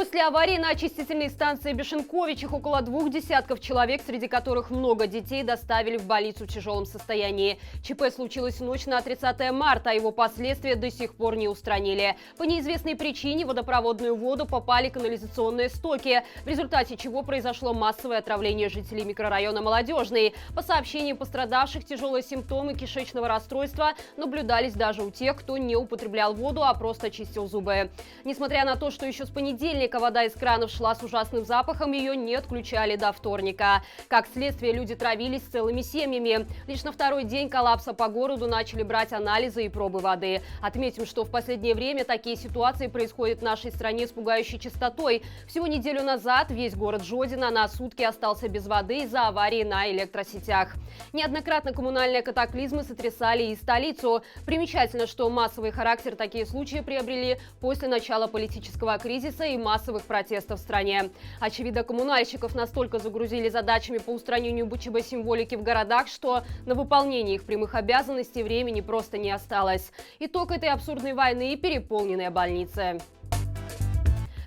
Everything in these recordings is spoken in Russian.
После аварии на очистительной станции Бешенковичах около 2 десятков человек, среди которых много детей, доставили в больницу в тяжелом состоянии. ЧП случилось в ночь на 30 марта, а его последствия до сих пор не устранили. По неизвестной причине в водопроводную воду попали канализационные стоки, в результате чего произошло массовое отравление жителей микрорайона Молодежный. По сообщениям пострадавших, тяжелые симптомы кишечного расстройства наблюдались даже у тех, кто не употреблял воду, а просто чистил зубы. Несмотря на то, что еще с понедельника вода из кранов шла с ужасным запахом, ее не отключали до вторника. Как следствие, люди травились целыми семьями. Лишь на второй день коллапса по городу начали брать анализы и пробы воды. Отметим, что в последнее время такие ситуации происходят в нашей стране с пугающей частотой. Всего неделю назад весь город Жодино на сутки остался без воды из-за аварии на электросетях. Неоднократно коммунальные катаклизмы сотрясали и столицу. Примечательно, что массовый характер такие случаи приобрели после начала политического кризиса и массовых протестов в стране. Очевидно, коммунальщиков настолько загрузили задачами по устранению БЧБ-символики в городах, что на выполнение их прямых обязанностей времени просто не осталось. Итог этой абсурдной войны – переполненные больницы.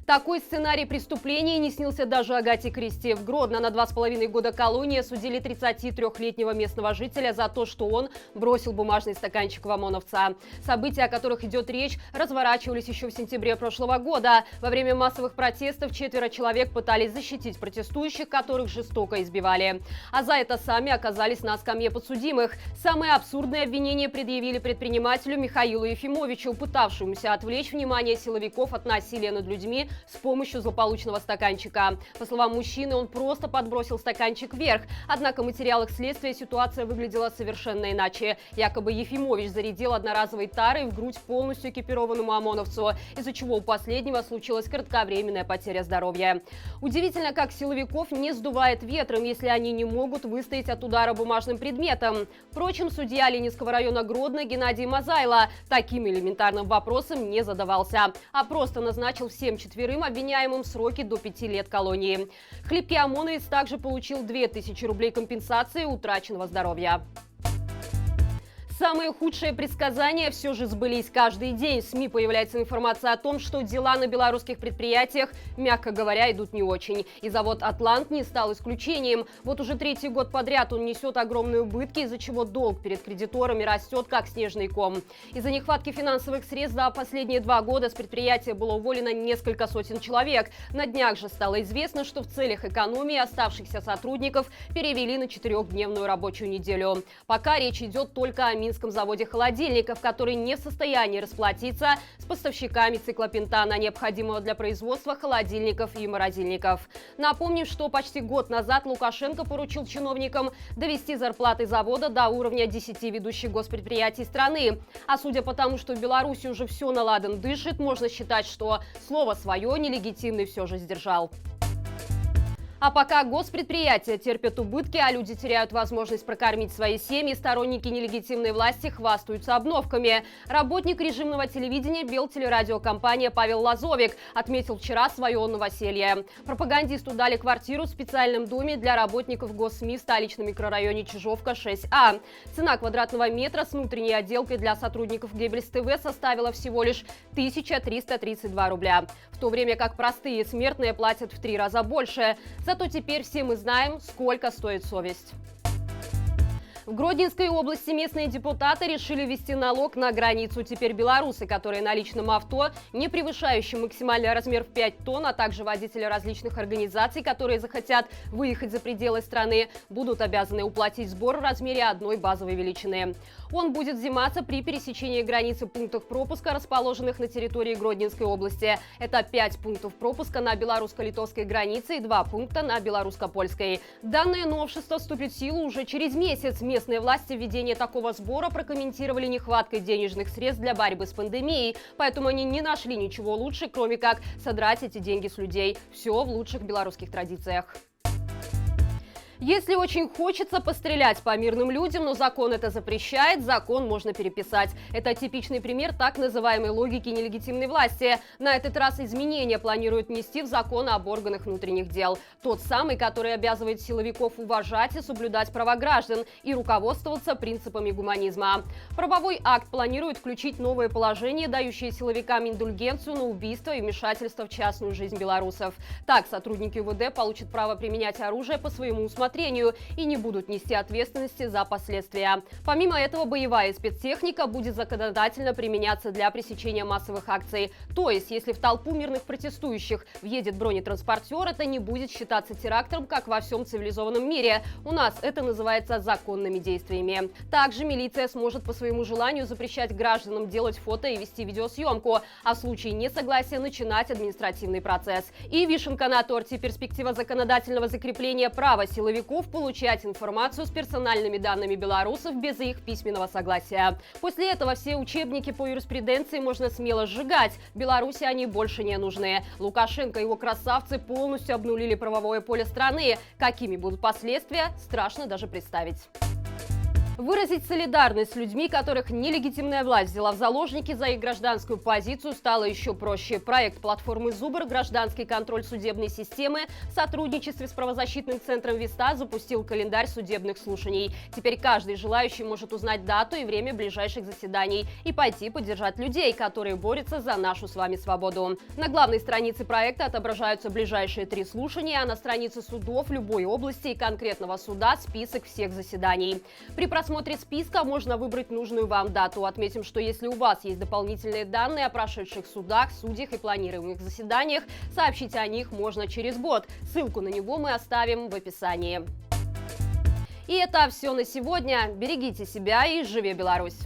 Такой сценарий преступления не снился даже Агате Кристи. В Гродно на 2,5 года колонии осудили 33-летнего местного жителя за то, что он бросил бумажный стаканчик в ОМОНовца. События, о которых идет речь, разворачивались еще в сентябре прошлого года. Во время массовых протестов 4 человек пытались защитить протестующих, которых жестоко избивали. А за это сами оказались на скамье подсудимых. Самые абсурдные обвинения предъявили предпринимателю Михаилу Ефимовичу, пытавшемуся отвлечь внимание силовиков от насилия над людьми с помощью злополучного стаканчика. По словам мужчины, он просто подбросил стаканчик вверх. Однако в материалах следствия ситуация выглядела совершенно иначе. Якобы Ефимович зарядил одноразовой тарой в грудь полностью экипированному ОМОНовцу, из-за чего у последнего случилась кратковременная потеря здоровья. Удивительно, как силовиков не сдувает ветром, если они не могут выстоять от удара бумажным предметом. Впрочем, судья Ленинского района Гродно Геннадий Мазайло таким элементарным вопросом не задавался, а просто назначил всем 4 обвиняемым сроки до 5 лет колонии. Хлипкий ОМОНовец также получил 2000 рублей компенсации утраченного здоровья. Самые худшие предсказания все же сбылись. Каждый день в СМИ появляется информация о том, что дела на белорусских предприятиях, мягко говоря, идут не очень. И завод «Атлант» не стал исключением. Вот уже 3-й год подряд он несет огромные убытки, из-за чего долг перед кредиторами растет, как снежный ком. Из-за нехватки финансовых средств за последние 2 года с предприятия было уволено несколько сотен человек. На днях же стало известно, что в целях экономии оставшихся сотрудников перевели на 4-дневную рабочую неделю. Пока речь идет только о Минском заводе холодильников, который не в состоянии расплатиться с поставщиками циклопентана, необходимого для производства холодильников и морозильников. Напомним, что почти год назад Лукашенко поручил чиновникам довести зарплаты завода до уровня 10 ведущих госпредприятий страны. А судя по тому, что в Беларуси уже все на ладан дышит, можно считать, что слово свое нелегитимный все же сдержал. А пока госпредприятия терпят убытки, а люди теряют возможность прокормить свои семьи, сторонники нелегитимной власти хвастаются обновками. Работник режимного телевидения Белтелерадиокомпания Павел Лазовик отметил вчера свое новоселье. Пропагандисту дали квартиру в специальном доме для работников госсми в столичном микрорайоне Чижовка, 6А. Цена квадратного метра с внутренней отделкой для сотрудников Геббельс ТВ составила всего лишь 1332 рубля. В то время как простые смертные платят в 3 раза больше. Зато теперь все мы знаем, сколько стоит совесть. В Гродненской области местные депутаты решили ввести налог на границу. Теперь белорусы, которые на личном авто, не превышающим максимальный размер в 5 тонн, а также водители различных организаций, которые захотят выехать за пределы страны, будут обязаны уплатить сбор в размере 1 базовой величины. Он будет взиматься при пересечении границы пунктов пропуска, расположенных на территории Гродненской области. Это 5 пунктов пропуска на белорусско-литовской границе и 2 пункта на белорусско-польской. Данное новшество вступит в силу уже через месяц. Местные власти введение такого сбора прокомментировали нехваткой денежных средств для борьбы с пандемией, поэтому они не нашли ничего лучше, кроме как содрать эти деньги с людей. Все в лучших белорусских традициях. Если очень хочется пострелять по мирным людям, но закон это запрещает, закон можно переписать. Это типичный пример так называемой логики нелегитимной власти. На этот раз изменения планируют внести в закон об органах внутренних дел. Тот самый, который обязывает силовиков уважать и соблюдать права граждан и руководствоваться принципами гуманизма. Правовой акт планирует включить новые положения, дающие силовикам индульгенцию на убийство и вмешательство в частную жизнь белорусов. Так, сотрудники УВД получат право применять оружие по своему усмотрению и не будут нести ответственности за последствия. Помимо этого, боевая спецтехника будет законодательно применяться для пресечения массовых акций. То есть, если в толпу мирных протестующих въедет бронетранспортер, это не будет считаться терактом, как во всем цивилизованном мире. У нас это называется законными действиями. Также милиция сможет по своему желанию запрещать гражданам делать фото и вести видеосъемку, а в случае несогласия начинать административный процесс. И вишенка на торте — перспектива законодательного закрепления права силовиков получать информацию с персональными данными белорусов без их письменного согласия. После этого все учебники по юриспруденции можно смело сжигать. Беларуси они больше не нужны. Лукашенко и его красавцы полностью обнулили правовое поле страны. Какими будут последствия, страшно даже представить. Выразить солидарность с людьми, которых нелегитимная власть взяла в заложники за их гражданскую позицию, стало еще проще. Проект платформы «Зубр. Гражданский контроль судебной системы» в сотрудничестве с правозащитным центром «Виста» запустил календарь судебных слушаний. Теперь каждый желающий может узнать дату и время ближайших заседаний и пойти поддержать людей, которые борются за нашу с вами свободу. На главной странице проекта отображаются ближайшие 3 слушания, а на странице судов любой области и конкретного суда список всех заседаний. При просмотре списка можно выбрать нужную вам дату. Отметим, что если у вас есть дополнительные данные о прошедших судах, судьях и планируемых заседаниях, сообщить о них можно через бот. Ссылку на него мы оставим в описании. И это все на сегодня. Берегите себя и живи Беларусь!